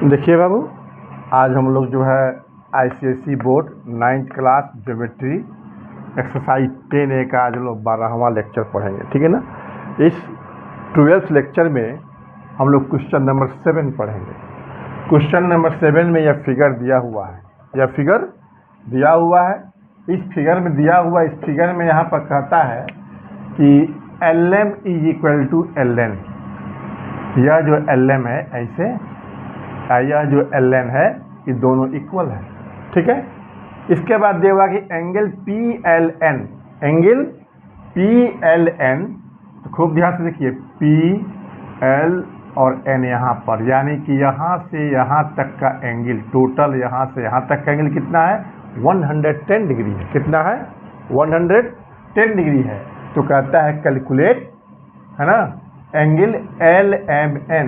देखिए बाबू, आज हम लोग जो है ICSE board 9th class geometry exercise 10A का आज लोग 12वां लेक्चर पढ़ेंगे, ठीक है ना। इस 12th लेक्चर में हम लोग क्वेश्चन नंबर 7 पढ़ेंगे। क्वेश्चन नंबर 7 में यह फिगर दिया हुआ है, इस फिगर में दिया हुआ, इस फिगर में यहाँ पर कहता है कि LM is equal to LN। यह जो LM है ऐसे, यह जो LN है ये दोनों इक्वल है, ठीक है। इसके बाद देगा कि एंगल PLN, तो खूब ध्यान से देखिए, PL और N यहाँ पर, यानी कि यहाँ से यहाँ तक का एंगल, टोटल यहाँ से यहाँ तक का एंगल कितना है, 110 डिग्री है। कितना है? 110 डिग्री है। तो कहता है कैलकुलेट, है ना, एंगल LMN,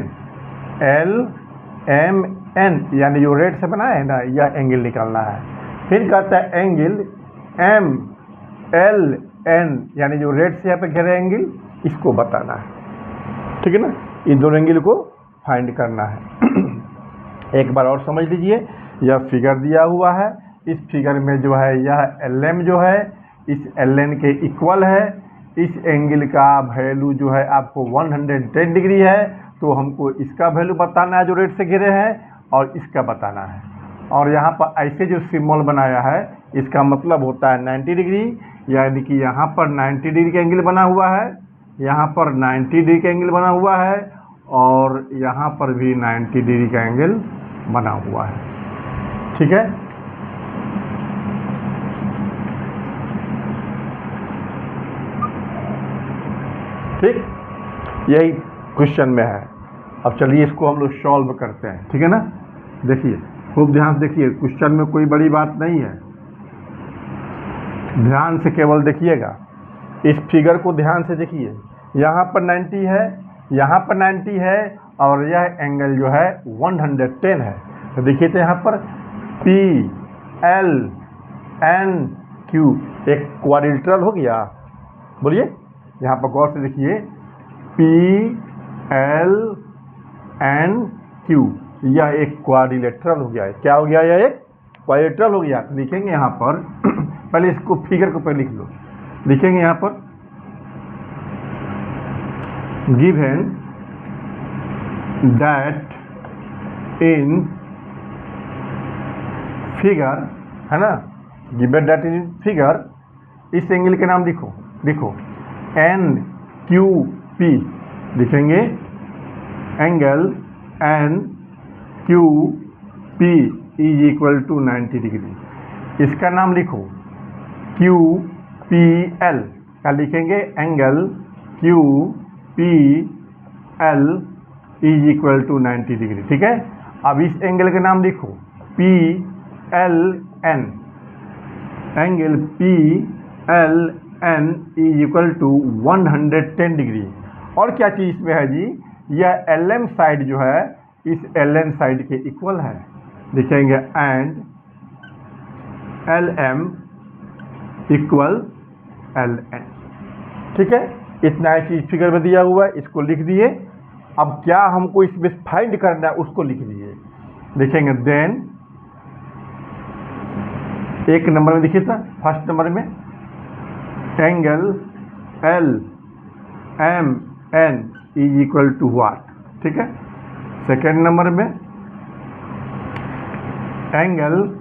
यानी जो रेड से बना है ना, यह एंगल निकालना है। फिर कहता है एंगल MLN, यानी जो रेड से यहाँ पे घेरे एंगल, इसको बताना है, ठीक है ना। इन दोनों एंगल को फाइंड करना है। एक बार और समझ लीजिए, यह फिगर दिया हुआ है। इस फिगर में जो है यह LM जो है इस LN के इक्वल है। इस एंगल का वैल्यू जो है आपको 110 डिग्री है, तो हमको इसका वैल्यू बताना है जो रेड से घिरे हैं, और इसका बताना है। और यहाँ पर ऐसे जो सिंबल बनाया है, इसका मतलब होता है 90 डिग्री, यानी कि यहाँ पर 90 डिग्री का एंगल बना हुआ है, यहाँ पर 90 डिग्री का एंगल बना हुआ है, और यहाँ पर भी 90 डिग्री का एंगल बना हुआ है, ठीक है। ठीक, यही क्वेश्चन में है। अब चलिए इसको हम लोग सॉल्व करते हैं, ठीक है ना। देखिए, खूब ध्यान से देखिए, क्वेश्चन में कोई बड़ी बात नहीं है, ध्यान से केवल देखिएगा। इस फिगर को ध्यान से देखिए, यहाँ पर 90 है, यहाँ पर 90 है, और यह एंगल जो है 110 है। तो देखिए, तो यहाँ पर PLNQ एक क्वाड्रिलेटरल हो गया। बोलिए, यहाँ पर गौर से देखिए, PLNQ यह एक क्वाड्रिलेटरल हो गया है। क्या हो गया? यह एक क्वाड्रिलेटरल हो गया। तो लिखेंगे यहाँ पर पहले इसको, फिगर को पहले लिख लो। लिखेंगे यहाँ पर गिवन दैट इन फिगर, है ना, गिवन दैट इन फिगर, इस एंगल के नाम लिखो NQP। लिखेंगे angle NQP is equal to 90 degree. इसका नाम लिखो QPL। क्या लिखेंगे? Angle QPL is equal to 90 degree, ठीक है। अब इस एंगल का नाम लिखो PLN। Angle PLN is equal to 110 degree. और क्या चीज़ इसमें है जी? यह LM साइड जो है इस LN साइड के इक्वल है। लिखेंगे एंड LM इक्वल LN, ठीक है। इतना ही चीज़ फिगर में दिया हुआ है, इसको लिख दिए। अब क्या हमको इसमें फाइंड करना है, उसको लिख दिए। लिखेंगे देन, एक नंबर में देखिए था, फर्स्ट नंबर में angle LMN is equal to what, ठीक है। सेकेंड नंबर में angle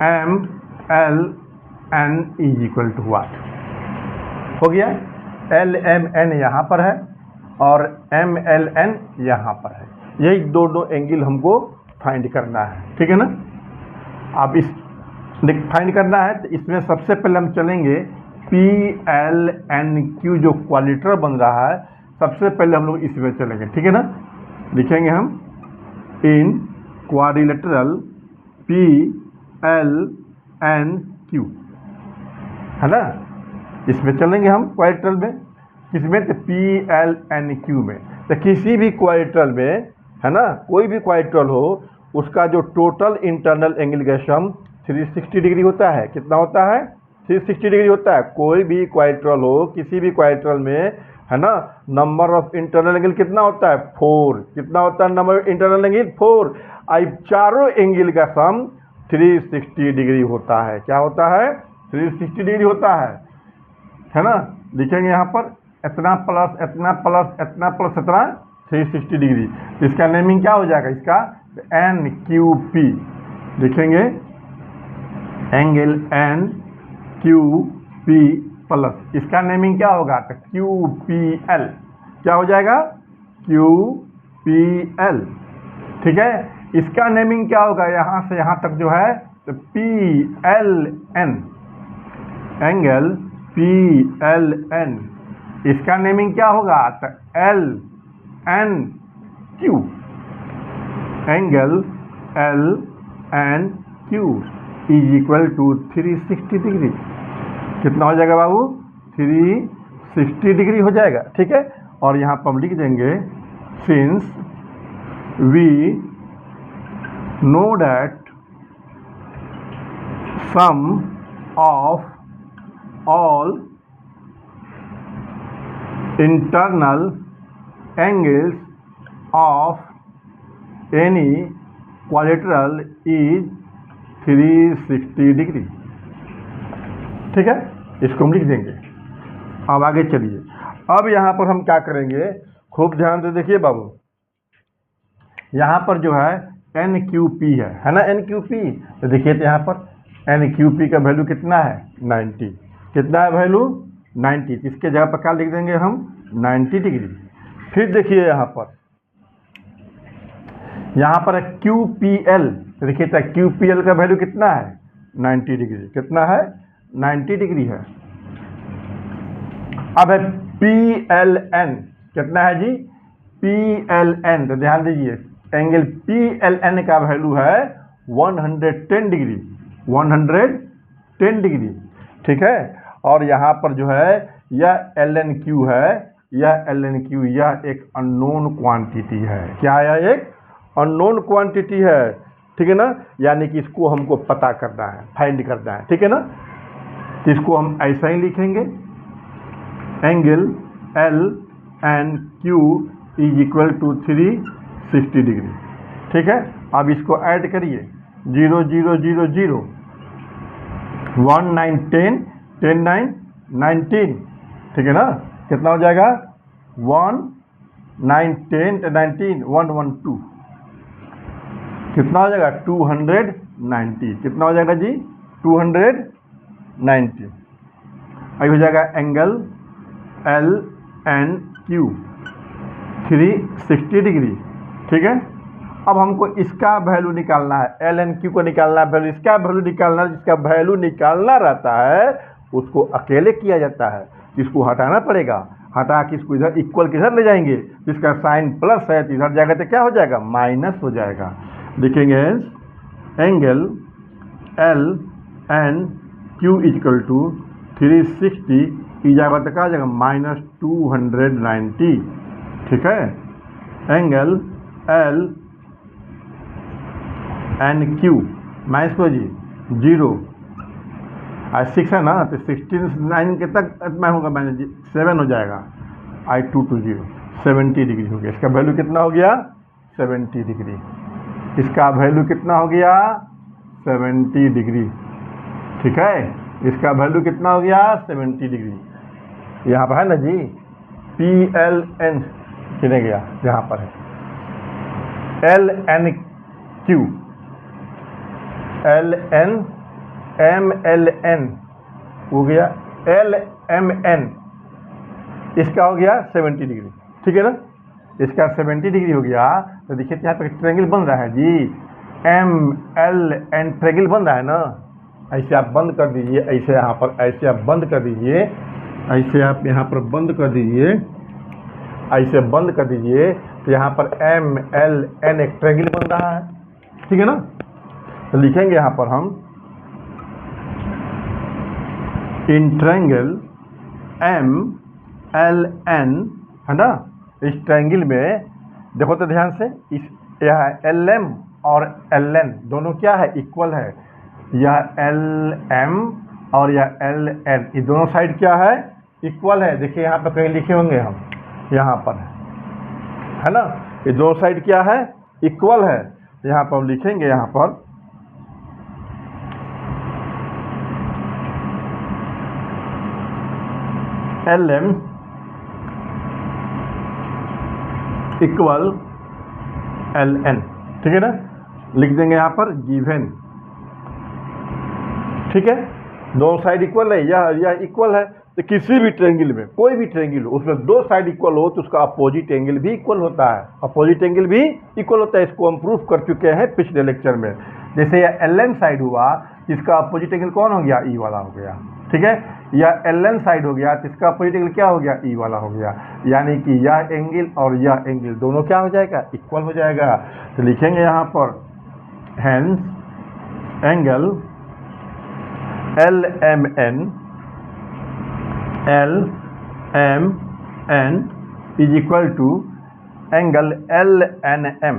MLN is equal to what. हो गया। LMN यहाँ पर है और MLN यहाँ पर है। यही दोनों एंगल हमको फाइंड करना है, ठीक है ना। अब इस फाइंड करना है, तो इसमें सबसे पहले हम चलेंगे PLNQ जो क्वाड्रिलेटरल बन रहा है, सबसे पहले हम लोग इसमें चलेंगे, ठीक है ना। लिखेंगे हम इन क्वाड्रिलेटरल PLNQ, है ना। इसमें चलेंगे हम क्वाड्रिलेटरल में, किसमें? तो PLNQ में। तो किसी भी क्वाड्रिलेटरल में, है ना, कोई भी क्वाड्रिलेटरल हो, उसका जो टोटल इंटरनल एंगल का सम 360 डिग्री होता है। कितना होता है? 360 डिग्री होता है। कोई भी क्वाड्रिलेटरल हो, किसी भी क्वाड्रिलेटरल में, है ना। नंबर ऑफ इंटरनल एंगल कितना होता है 4, कितना होता है नंबर ऑफ इंटरनल एंगल 4। अब चारों एंगल का सम 360 डिग्री होता है। क्या होता है 360 डिग्री होता है ना। लिखेंगे यहाँ पर इतना प्लस इतना प्लस इतना प्लस इतना 360 डिग्री। इसका नेमिंग क्या हो जाएगा इसका NQP लिखेंगे, एंगल NQP प्लस इसका नेमिंग क्या होगा तो QPL। क्या हो जाएगा QPL। ठीक है, इसका नेमिंग क्या होगा यहाँ से यहाँ तक जो है तो PLN, एंगल PLN। इसका नेमिंग क्या होगा तो LNQ, angle LNQ is equal to 360 degree. कितना हो जाएगा बाबू 360 डिग्री हो जाएगा। ठीक है, और यहाँ पर हम लिख देंगे since we know that sum of all internal angles of any quadrilateral is 360 degree. ठीक है, इसको हम लिख देंगे। अब आगे चलिए, अब यहाँ पर हम क्या करेंगे खूब ध्यान से देखिए बाबू। यहाँ पर जो है NQP है ना NQP। तो देखिए तो यहाँ पर NQP का वैल्यू कितना है 90। कितना है वैल्यू 90। इसके जगह पर क्या लिख देंगे हम 90 डिग्री। फिर देखिए यहाँ पर QPL। देखिए तो QPL का वैल्यू कितना है 90 डिग्री। कितना है 90 डिग्री है। अब है PLN। कितना है जी PLN। तो ध्यान दीजिए एंगल PLN का वैल्यू है 110 डिग्री, 110 डिग्री। ठीक है, और यहाँ पर जो है यह LNQ है, यह LNQ यह एक अननोन क्वांटिटी है। क्या है एक अननोन क्वांटिटी है। ठीक है ना, यानी कि इसको हमको पता करना है, फाइंड करना है। ठीक है ना, तो इसको हम ऐसा ही लिखेंगे, angle LNQ is equal to 360 degree. ठीक है, अब इसको ऐड करिए 0 0 0 0 1 9 10 10 9 19। ठीक है ना, कितना हो जाएगा 1 9 10 19 1 1 2। कितना हो जाएगा 290। कितना हो जाएगा जी 290। अब हो जाएगा एंगल LNQ 360 डिग्री। ठीक है, अब हमको इसका वैल्यू निकालना है, LNQ को निकालना है वैल्यू, इसका वैल्यू निकालना है। जिसका वैल्यू निकालना रहता है उसको अकेले किया जाता है, इसको हटाना पड़ेगा। हटा के इसको इधर इक्वल किधर ले जाएंगे, जिसका साइन प्लस है तो इधर जाएगा तो क्या हो जाएगा माइनस हो जाएगा। लिखेंगे एंगल LNQ इक्वल टू 360 ई जाएगा तो क्या हो जाएगा -290। ठीक है, एंगल LNQ माइनस को जी 0 और 6 है ना, तो 16 9 के तक इतना होगा मैंने 7 हो जाएगा। I220 70 डिग्री हो गया। इसका वैल्यू कितना हो गया 70 डिग्री। इसका वैल्यू कितना हो गया 70 डिग्री। ठीक है, इसका वैल्यू कितना हो गया 70 डिग्री। यहाँ पर है ना जी PLN कितने गया, यहाँ पर है LNQ MLN हो गया LMN। इसका हो गया 70 डिग्री। ठीक है ना, इसका 70 डिग्री हो गया। तो देखिए यहाँ पर ट्रायंगल बन रहा है जी MLN ट्रायंगल बन रहा है ना। ऐसे आप बंद कर दीजिए, ऐसे यहाँ पर ऐसे आप बंद कर दीजिए, ऐसे आप यहाँ पर बंद कर दीजिए, ऐसे बंद कर दीजिए। तो यहाँ पर MLN एक ट्रायंगल बन रहा है। ठीक है ना, तो लिखेंगे यहाँ पर हम इन ट्रायंगल MLN है ना। इस ट्रायंगल में देखो तो ध्यान से, इस यह LM और LN दोनों क्या है इक्वल है। यह LM और यह LN ये दोनों साइड क्या है इक्वल है। देखिए यहाँ पर कहीं लिखे होंगे हम यहाँ पर है ना, ये दोनों साइड क्या है, इक्वल है। यहाँ पर हम लिखेंगे, यहाँ पर LM इक्वल LN, ठीक है ना, लिख देंगे यहाँ पर गिवन, ठीक है। दोनों साइड इक्वल है, यह इक्वल है। तो किसी भी ट्रायंगल में, कोई भी ट्रायंगल हो, उसमें दो साइड इक्वल हो तो उसका अपोजिट एंगल भी इक्वल होता है, अपोजिट एंगल भी इक्वल होता है। इसको हम प्रूफ कर चुके हैं पिछले लेक्चर में। जैसे यह LN साइड हुआ, इसका अपोजिट एंगल कौन हो गया, E वाला हो गया, ठीक है। यह LN साइड हो गया तो इसका अपोजिट एंगल क्या हो गया, E वाला हो गया। यानी कि यह एंगल और यह एंगल दोनों क्या हो जाएगा, इक्वल हो जाएगा। तो लिखेंगे यहाँ पर hence angle LMN is equal to angle LNM,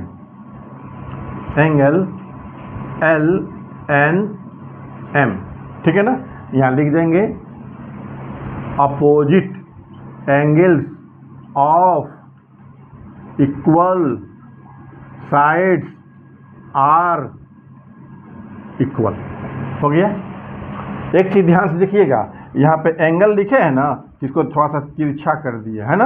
angle LNM, ठीक है ना। यहाँ लिख देंगे opposite angles of equal sides are equal. हो गया। एक चीज ध्यान से देखिएगा, यहाँ पे एंगल लिखे हैं ना, इसको थोड़ा सा तिरछा कर दिए है ना,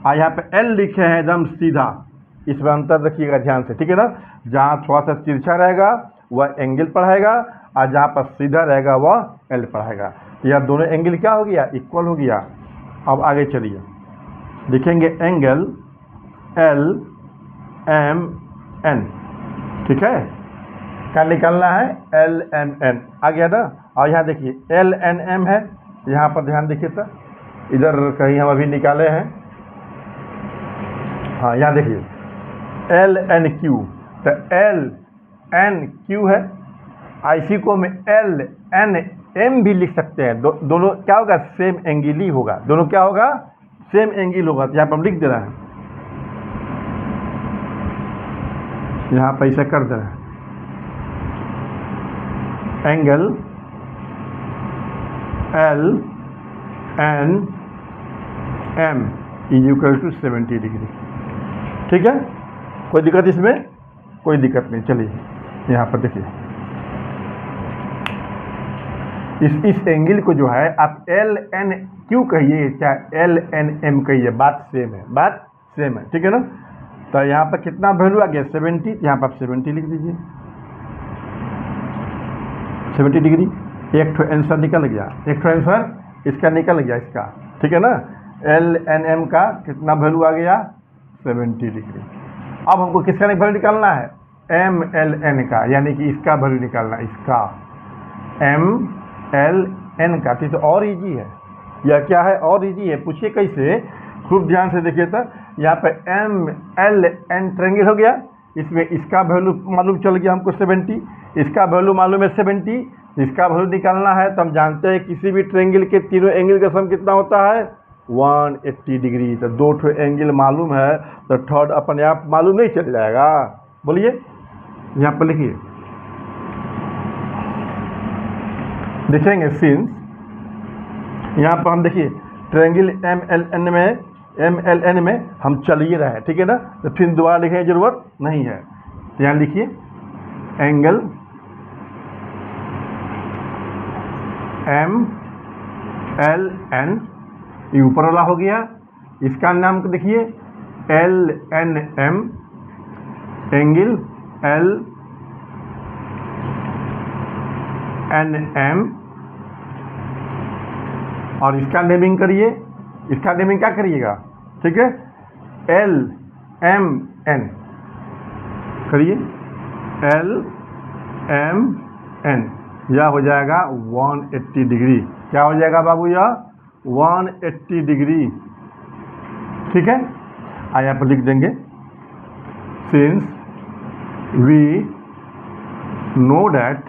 और यहाँ पे L लिखे हैं एकदम सीधा, इसमें अंतर रखिएगा ध्यान से, ठीक है ना। जहाँ थोड़ा सा तिरछा रहेगा वह एंगल पढ़ाएगा, और जहाँ पर सीधा रहेगा वह L पढ़ाएगा। तो यह दोनों एंगल क्या हो गया, इक्वल हो गया। अब आगे चलिए, लिखेंगे एंगल LMN, ठीक है। क्या निकालना है, LMN आ गया ना। और यहाँ देखिए LNM है, यहाँ पर ध्यान देखिए, तो इधर कहीं हम अभी निकाले हैं, हाँ यहाँ देखिए LNQ, तो LNQ है। IC को हम LNM भी लिख सकते हैं, दोनों क्या होगा, सेम एंगल ही होगा, दोनों क्या होगा, सेम एंगल होगा। तो यहाँ पर हम लिख दे रहे हैं, यहाँ पर ऐसा कर दे रहे हैं, angle LNM is equal to 70 degree, ठीक है। कोई दिक्कत इसमें, कोई दिक्कत नहीं। चलिए यहाँ पर देखिए, इस एंगल को जो है आप LNQ कहिए चाहे LNM कहिए, बात सेम है, बात सेम है, ठीक है ना। तो यहाँ पर कितना वैल्यू आ गया, 70, यहाँ पर आप 70 लिख दीजिए, 70 डिग्री। एक तो आंसर निकल गया, एक तो आंसर इसका निकल गया, इसका, ठीक है ना। LNM का कितना वैल्यू आ गया, 70 डिग्री। अब हमको किसका वैल्यू निकालना है, MLN का, यानी कि इसका वैल्यू निकालना, इसका MLN का। तो और इजी है, यह क्या है, और इजी है। पूछिए कैसे, खूब ध्यान से देखिए। तो यहाँ पे MLN ट्रायंगल हो गया, इसमें इसका वैल्यू मालूम चल गया हमको 70, इसका वैल्यू मालूम है 70, इसका वैल्यू निकालना है। तो हम जानते हैं किसी भी ट्रायंगल के तीनों एंगल का सम कितना होता है, 180 डिग्री। तो दो ठो एंगल मालूम है, तो थर्ड अपने आप मालूम नहीं चल जाएगा। बोलिए, यहाँ पर लिखिए, देखेंगे सिंस, यहाँ पर हम देखिए ट्रायंगल MLN में हम चल ही रहे हैं, ठीक है ना। तो फिर दोबारा लिखने की जरूरत नहीं है। तो यहाँ लिखिए एंगल MLN, ये ऊपर वाला हो गया, इसका नाम देखिए LNM, एंगल LNM, और इसका नेमिंग करिए, इसका नेमिंग क्या करिएगा, ठीक है, LMN करिए, LMN, यह हो जाएगा 180 डिग्री। क्या हो जाएगा बाबू, यह 180 डिग्री, ठीक है। यहाँ पर लिख देंगे since we know that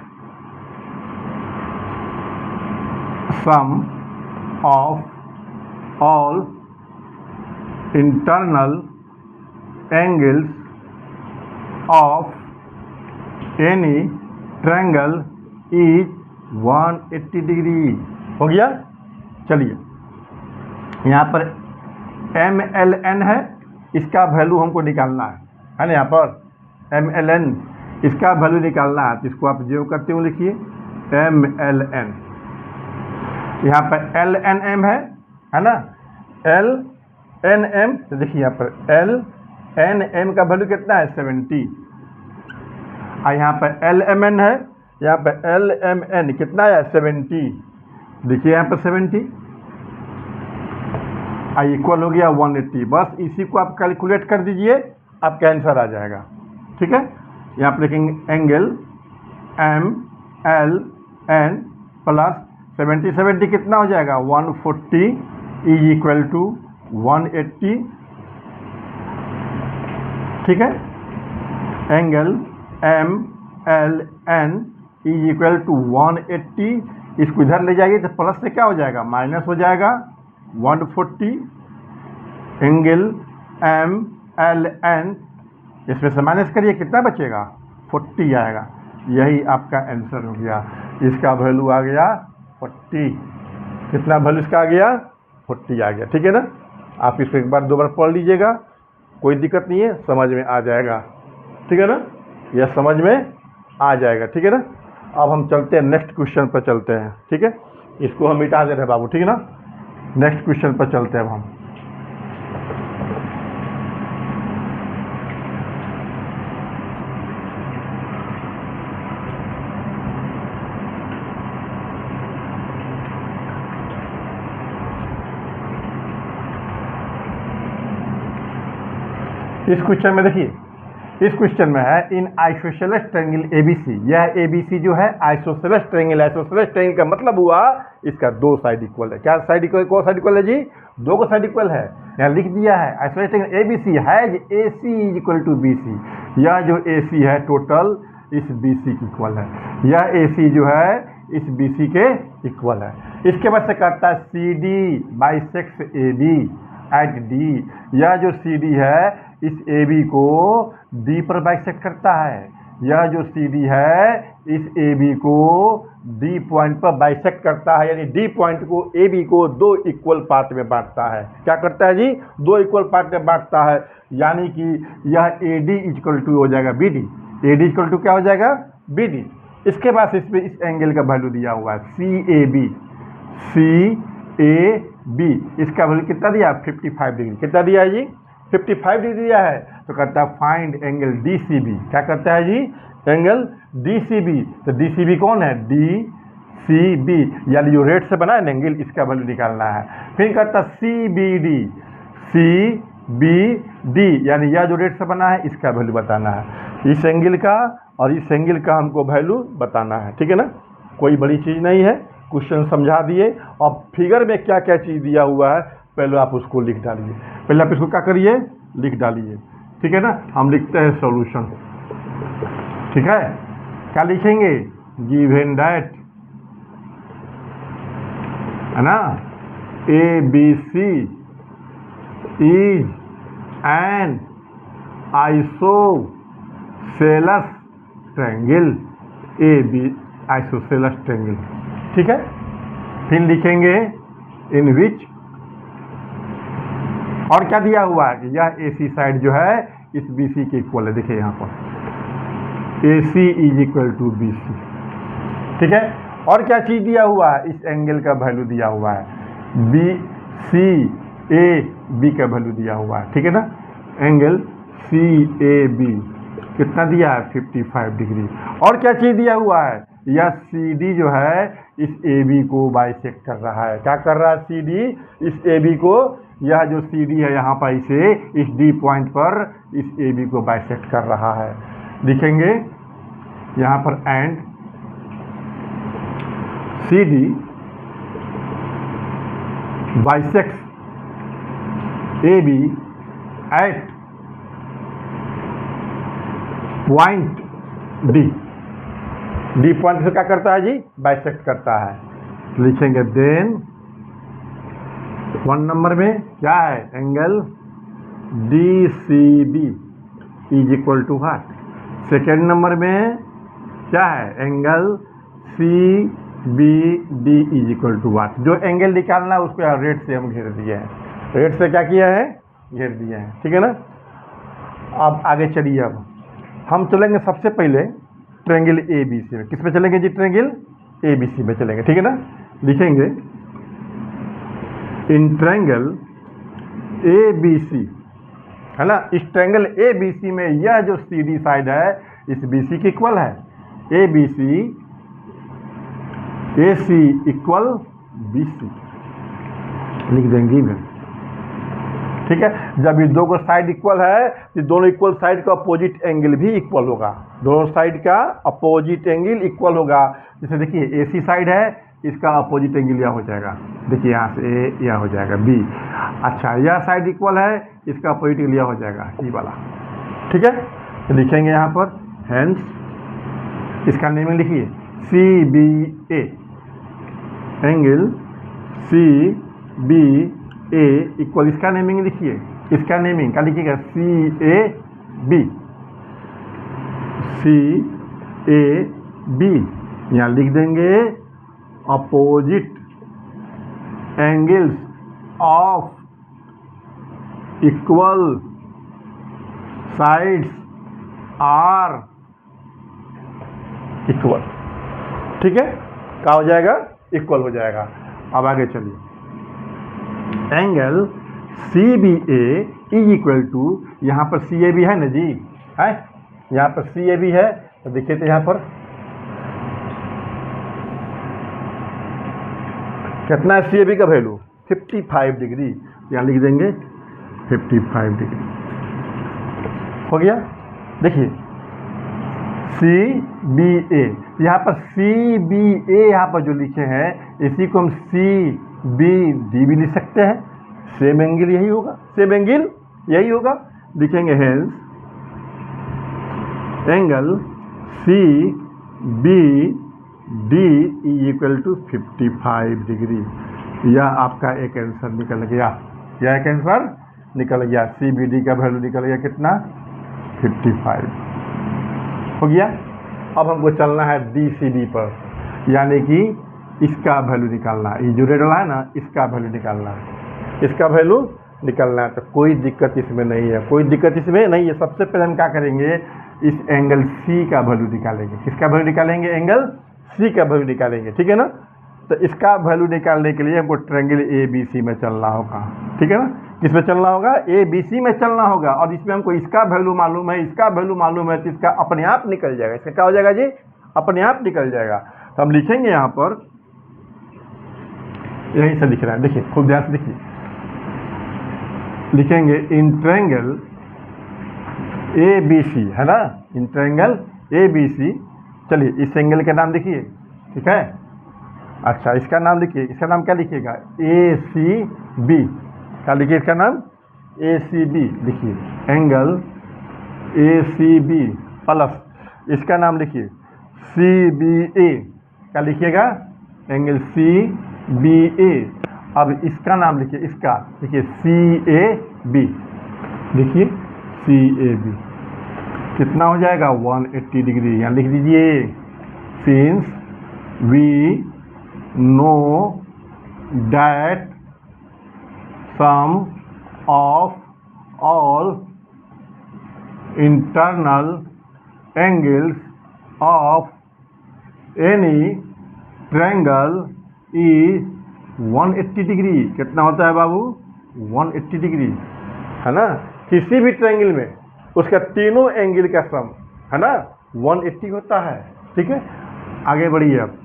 sum of all internal angles of any triangle is 180 degree. हो गया। चलिए यहाँ पर MLN है, इसका वैल्यू हमको निकालना है ना। यहाँ पर MLN इसका वैल्यू निकालना है, तो इसको आप जो करते हो लिखिए MLN। यहाँ पर LNM है ना, LNM, तो देखिए यहाँ पर LNM का वैल्यू कितना है 70। और यहाँ पर LMN है, यहाँ पर LMN कितना है 70। देखिए यहाँ पर 70 इक्वल हो गया 180। बस इसी को आप कैलकुलेट कर दीजिए, आपका आंसर आ जाएगा। ठीक है, यहाँ पर लिखेंगे एंगल MLN प्लस 70 कितना हो जाएगा 140 इज इक्वल टू 180। ठीक है, angle MLN is equal to 180। इसको इधर ले जाइए तो प्लस से क्या हो जाएगा माइनस हो जाएगा 140। एंगल MLN इसमें से माइनस करिए कितना बचेगा 40 आएगा। यही आपका आंसर हो गया। इसका वैल्यू आ गया 40। कितना वैल्यू इसका आ गया 40 आ गया। ठीक है ना, आप इसको एक बार दो बार पढ़ लीजिएगा, कोई दिक्कत नहीं है, समझ में आ जाएगा। ठीक है ना, यह समझ में आ जाएगा। ठीक है ना, अब हम चलते हैं नेक्स्ट क्वेश्चन पर चलते हैं। ठीक है, इसको हम मिटा दे रहे हैं बाबू। ठीक है ना, नेक्स्ट क्वेश्चन पर चलते हैं अब हम। इस क्वेश्चन में देखिए, इस क्वेश्चन में है इन आइसोसेलेस ट्रायंगल ABC। यह ABC जो है आइसोसेलेस ट्रायंगल। आइसोसेलेस ट्रायंगल का मतलब हुआ इसका दो साइड इक्वल है। क्या साइड इक्वल, कौन साइड इक्वल है जी, दो को साइड इक्वल है। यहाँ लिख दिया है isosceles triangle ABC has AC is equal to BC। यह जो AC है टोटल इस BC की इक्वल है। यह AC जो है इस BC के इक्वल है। इसके बाद से करता है CD bisects AB at D। यह जो CD है इस AB को D पर बाइसेक्ट करता है। यह जो CD है इस AB को D पॉइंट पर बाइसेक्ट करता है, यानी D पॉइंट को AB को दो इक्वल पार्ट में बांटता है। क्या करता है जी, दो इक्वल पार्ट में बांटता है, यानी कि यह AD इक्वल टू हो जाएगा BD। AD इक्वल टू क्या हो जाएगा BD। इसके बाद इसमें इस एंगल का वैल्यू दिया हुआ है CAB। इसका वैल्यू कितना दिया 55 डिग्री। कितना दिया है जी 55 डिग्री दिया है। तो कहता है फाइंड एंगल DCB। क्या कहता है जी, एंगल DCB। तो DCB कौन है DCB, यानी जो रेड से बना है एंगल, इसका वैल्यू निकालना है। फिर कहता है CBD, यानी यह जो रेड से बना है इसका वैल्यू बताना है। इस एंगल का और इस एंगल का हमको वैल्यू बताना है। ठीक है ना, कोई बड़ी चीज़ नहीं है, क्वेश्चन समझा दिए। अब फिगर में क्या क्या चीज़ दिया हुआ है पहले आप उसको लिख डालिए। पहले आप इसको क्या करिए लिख डालिए। ठीक है ना, हम लिखते हैं सॉल्यूशन। ठीक है, क्या लिखेंगे गिवन दैट, है ना, ABC is an isosceles triangle. AB isosceles triangle. ठीक है, फिर लिखेंगे इन विच, और क्या दिया हुआ है कि यह AC साइड जो है इस BC के इक्वल है। देखिए यहाँ पर AC is equal to BC। ठीक है, और क्या चीज़ दिया हुआ है, इस एंगल का वैल्यू दिया हुआ है CAB का वैल्यू दिया हुआ है। ठीक है ना, एंगल CAB कितना दिया है 55 डिग्री। और क्या चीज़ दिया हुआ है, यह CD जो है इस AB को बाइसेक्ट कर रहा है। क्या कर रहा है CD इस AB को, यह जो CD है यहाँ पर इसे इस D पॉइंट पर इस AB को बाइसेक्ट कर रहा है। लिखेंगे यहाँ पर and CD bisects AB at point D point से क्या करता है जी बाइसेक्ट करता है। लिखेंगे देन 1 नंबर में क्या है angle DCB is equal to what. Second number में क्या है angle CBD is equal to what. जो एंगल निकालना है उसको यहाँ रेड से हम घेर दिए हैं। रेड से क्या किया है, घेर दिया है, ठीक है ना। अब आगे चलिए, अब हम चलेंगे सबसे पहले ट्रायंगल ए बी सी में। किस पे चलेंगे जी, ट्रायंगल ए बी सी में चलेंगे, ठीक है ना। लिखेंगे इन ट्रायंगल ए बी सी, है ना। इस ट्रायंगल ए बी सी में यह जो सी डी साइड है इस बी सी के इक्वल है, A B C A C equal B C लिख देंगे इधर, ठीक है। जब ये दो को साइड इक्वल है तो दोनों इक्वल साइड का अपोजिट एंगल भी इक्वल होगा, दोनों साइड का अपोजिट एंगल इक्वल होगा। जैसे देखिए ए सी साइड है, इसका अपोजिट एंगल यह हो जाएगा, देखिए यहाँ से ए, यह हो जाएगा बी। अच्छा, यह साइड इक्वल है, इसका अपोजिट एंगल यह हो जाएगा ई वाला, ठीक है। तो लिखेंगे यहाँ पर हेंस, इसका नेमिंग लिखिए सी बी ए, एंगल सी बी ए इक्वल, इसका नेमिंग लिखिए, इसका नेमिंग क्या लिखिएगा, सी ए बी, सी ए बी। यहाँ लिख देंगे opposite angles of equal sides are equal, ठीक है। क्या हो जाएगा, इक्वल हो जाएगा। अब आगे चलिए, angle C B A is equal to, यहाँ पर सी ए बी है ना जी, है यहाँ पर सी ए बी है, तो देखिए तो यहाँ पर कितना है सी ए बी का वैल्यू 55 डिग्री, यहाँ लिख देंगे 55 डिग्री हो गया। देखिए सी बी ए, यहाँ पर सी बी ए यहाँ पर जो लिखे हैं इसी को हम सी बी डी भी लिख सकते हैं, सेम एंगल यही होगा, सेम एंगल यही होगा। लिखेंगे hence angle C B D is equal to 55 degree. यह आपका एक आंसर निकल गया, यह एक आंसर निकल गया। सी बी डी का वैल्यू निकल गया कितना, 55 हो गया। अब हमको चलना है डी सी बी पर, यानी कि इसका वैल्यू निकालना है, ये जो रेड वाला है ना इसका वैल्यू निकालना है, इसका वैल्यू निकालना है। तो कोई दिक्कत इसमें नहीं है, कोई दिक्कत इसमें नहीं है। सबसे पहले हम क्या करेंगे, इस एंगल सी का वैल्यू निकालेंगे। किसका वैल्यू निकालेंगे, एंगल सी का वैल्यू निकालेंगे, ठीक है ना। तो इसका वैल्यू निकालने के लिए हमको ट्रायंगल ए बी सी में चलना होगा, ठीक है ना। किस में चलना होगा, ए बी सी में चलना होगा। और इसमें हमको इसका वैल्यू मालूम है, इसका वैल्यू मालूम है, तो इसका अपने आप निकल जाएगा। इसका क्या हो जाएगा जी, अपने आप निकल जाएगा। तो हम लिखेंगे यहाँ पर, यहीं से लिख रहा है, देखिए खूब ध्यान से देखिए, लिखेंगे इन ट्रायंगल ए बी सी, है ना, इन ट्रायंगल ए बी सी। चलिए इस एंगल का नाम लिखिए, ठीक है। अच्छा, इसका नाम लिखिए, इसका नाम क्या लिखिएगा, ए सी बी। क्या लिखिए इसका नाम, ए सी बी लिखिए, angle A C B plus इसका नाम लिखिए सी बी ए। क्या लिखिएगा, एंगल सी बी ए। अब इसका नाम लिखिए, इसका लिखिए सी ए बी, लिखिए सी ए बी। कितना हो जाएगा, 180 डिग्री। यहाँ लिख दीजिए, since we know that sum of all internal angles of any triangle is 180 degree. कितना होता है बाबू, 180 डिग्री, है ना। किसी भी ट्रायंगल में उसका तीनों एंगल का सम, है ना, 180 होता है, ठीक है। आगे बढ़िए अब,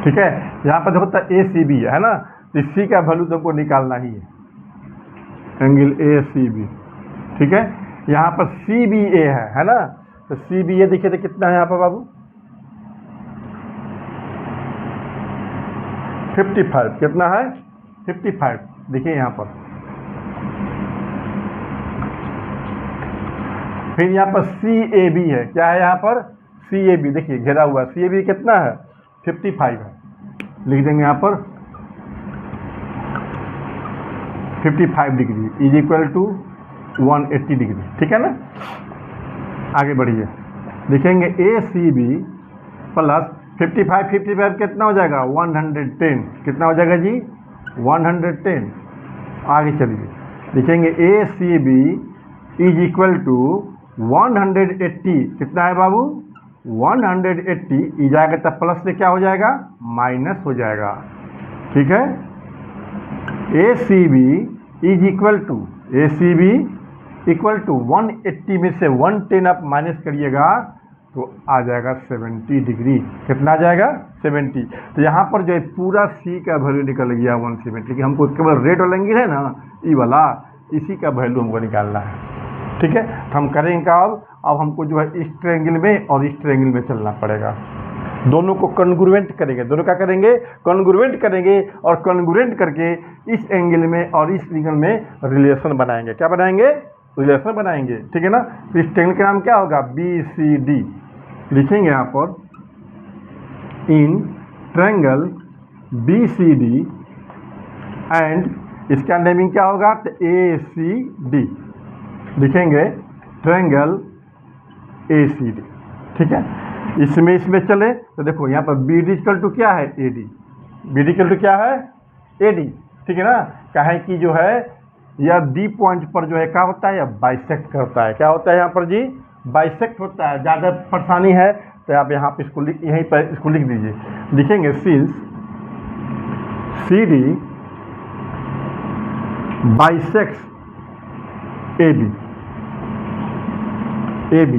ठीक है। यहाँ पर देखो ए सी बी है ना, तो सी का वैल्यू तुमको निकालना ही है, एंगल ए सी बी, ठीक है। यहाँ पर सी बी ए है ना, तो सी बी ए देखिए तो कितना है यहाँ पर बाबू, 55। कितना है, 55। देखिए यहाँ पर, फिर यहाँ पर सी ए बी है, क्या है यहाँ पर, सी ए बी, देखिए घेरा हुआ, सी ए बी कितना है, 55 है। लिख देंगे यहाँ पर 55 degree is equal to 180 degree, ठीक है ना। आगे बढ़िए, लिखेंगे ए सी बी प्लस 55 कितना हो जाएगा 110, कितना हो जाएगा जी 110। आगे चलिए लिखेंगे ACB इज इक्वल टू 180, कितना है बाबू 180, ई जाएगा तब प्लस से क्या हो जाएगा माइनस हो जाएगा, ठीक है। ACB इज इक्वल टू 180 में से 110 आप माइनस करिएगा तो आ जाएगा 70 डिग्री, कितना आ जाएगा 70। तो यहाँ पर जो है पूरा C का वैल्यू निकल गया 170, कि हमको केवल रेड वाला एंगल है ना ई वाला, इसी का वैल्यू हमको निकालना है, ठीक है। तो हम करेंगे अब हमको जो है इस ट्रायंगल में और इस ट्रायंगल में चलना पड़ेगा, दोनों को कॉन्ग्रुएंट करेंगे, दोनों क्या करेंगे कॉन्ग्रुएंट करेंगे, और कॉन्ग्रुएंट करके इस एंगल में और इस एंगल में रिलेशन बनाएंगे, क्या बनाएंगे रिलेशन बनाएंगे, ठीक है ना। तो इस ट्रायंगल का नाम क्या होगा BCD, लिखेंगे यहाँ पर इन ट्रायंगल BCD एंड इसका नेमिंग क्या होगा तो ACD, लिखेंगे ट्रायंगल ACD, ठीक है। इसमें चले तो देखो यहाँ पर BD इक्वल टू क्या है AD, BD इक्वल टू क्या है AD, ठीक है ना। कहें कि जो है यह D पॉइंट पर जो है क्या होता है, यह बाइसेक्ट करता है, क्या होता है यहाँ पर जी बाइसेक्ट होता है। ज़्यादा परेशानी है तो आप यहाँ पे इसको यहीं पर इसको लिख दीजिए, लिखेंगे since CD bisects AB at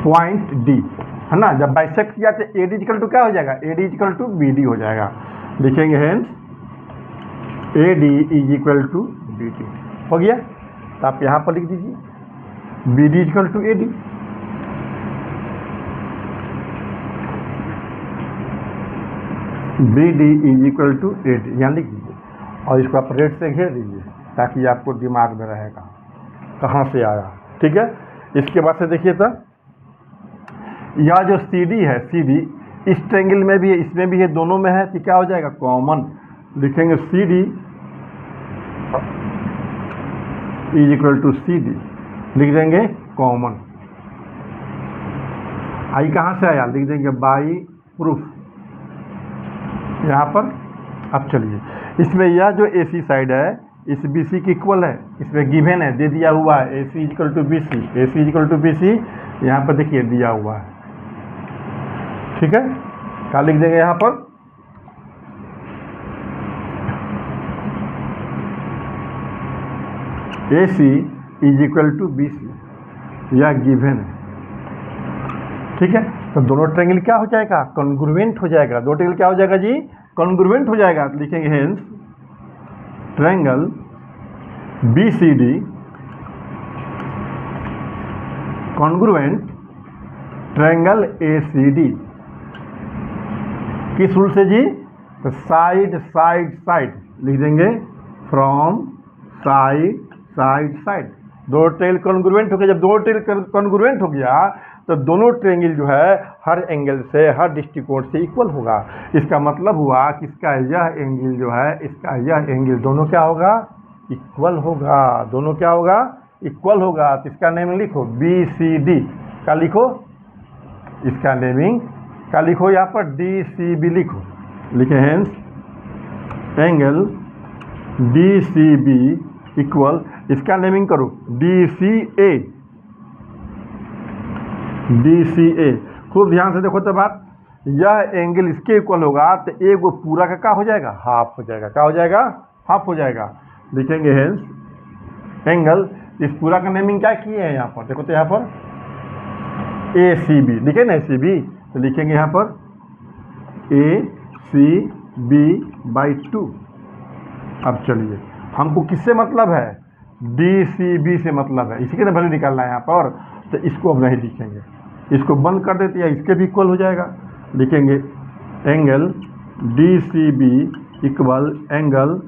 point D, है ना। जब बाइसेक्ट किया तो AD इक्वल टू क्या हो जाएगा AD इक्वल टू BD हो जाएगा, लिखेंगे hence AD is equal to BD, हो गया। तो आप यहाँ पर लिख दीजिए BD equal to AD, BD is equal to AD यहाँ लिख दीजिए, और इसको आप रेड से घेर दीजिए ताकि आपको दिमाग में रहेगा कहाँ से आया, ठीक है। इसके बाद से देखिए तो यह जो CD है CD इस ट्रायंगल में भी है, इसमें भी है, दोनों में है, तो क्या हो जाएगा कॉमन, लिखेंगे CD is equal to CD, लिख देंगे कॉमन। आई कहाँ से आया, लिख देंगे बाई प्रूफ यहाँ पर। अब चलिए इसमें यह जो AC साइड है इस BC की इक्वल है, इसमें गिवन है, दे दिया हुआ है AC equal to BC, AC equal to BC यहाँ पर देखिए दिया हुआ है, ठीक है। क्या लिख देंगे यहाँ पर AC is equal to BC, यह गिवन है, ठीक है। तो दोनों ट्रायंगल क्या हो जाएगा कॉन्ग्रुएंट हो जाएगा, दो ट्रायंगल क्या हो जाएगा जी कॉन्ग्रुएंट हो जाएगा, तो लिखेंगे hence triangle BCD congruent triangle ACD, किस रूल से जी तो साइड साइड साइड लिख देंगे, फ्रॉम साइड साइड साइड, दो ट्रायंगल कॉन्ग्रुएंट हो गया। जब दो ट्रायंगल कॉन्ग्रुएंट हो गया तो दोनों ट्रायंगल जो है हर एंगल से हर दृष्टिकोण से इक्वल होगा। इसका मतलब हुआ कि इसका यह एंगल जो है इसका यह एंगल दोनों क्या होगा इक्वल होगा, दोनों क्या होगा इक्वल होगा। तो इसका नेमिंग लिखो BCD, क्या लिखो इसका नेमिंग क्या लिखो यहाँ पर DCB लिखो, लिखे हेंस एंगल DCB इक्वल, इसका नेमिंग करो DCA, DCA। खूब ध्यान से देखो तो बात, यह एंगल इसके इक्वल होगा तो एक वो पूरा का क्या हो जाएगा हाफ हो जाएगा, क्या हो जाएगा हाफ हो जाएगा। लिखेंगे हेंस एंगल, इस पूरा का नेमिंग क्या किए हैं यहाँ पर देखो तो यहाँ पर ACB लिखे ना ACB, तो लिखेंगे यहाँ पर ACB/2। अब चलिए हमको किससे मतलब है DCB से मतलब है, इसी के ना वैल्यू निकालना है यहाँ पर, तो इसको अब नहीं लिखेंगे, इसको बंद कर देते हैं, इसके भी इक्वल हो जाएगा। लिखेंगे angle DCB equal angle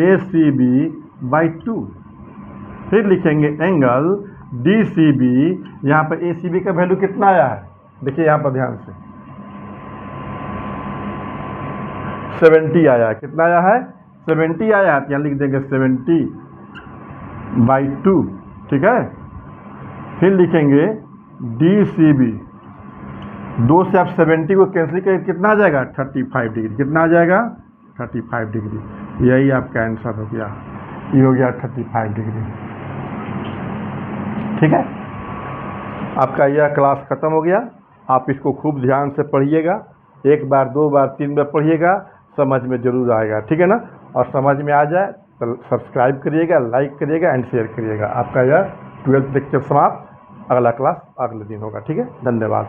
ACB/2, फिर लिखेंगे एंगल DCB, यहाँ पर ACB का वैल्यू कितना आया है देखिए यहाँ पर ध्यान से 70 आया है, कितना आया है 70 आया है, यहाँ लिख देंगे 70/2, ठीक है। फिर लिखेंगे DCB 2 से आप 70 को कैंसिल करें कितना आ जाएगा 35 डिग्री। कितना आ जाएगा 35 डिग्री। यही आपका आंसर हो गया, ये हो गया 35 डिग्री। ठीक है, आपका यह क्लास ख़त्म हो गया। आप इसको खूब ध्यान से पढ़िएगा, 1 बार 2 बार 3 बार पढ़िएगा, समझ में ज़रूर आएगा। ठीक है ना, और समझ में आ जाए तो सब्सक्राइब करिएगा, लाइक करिएगा एंड शेयर करिएगा। आपका यह 12th लेक्चर समाप्त। अगला क्लास अगले दिन होगा। ठीक है, धन्यवाद।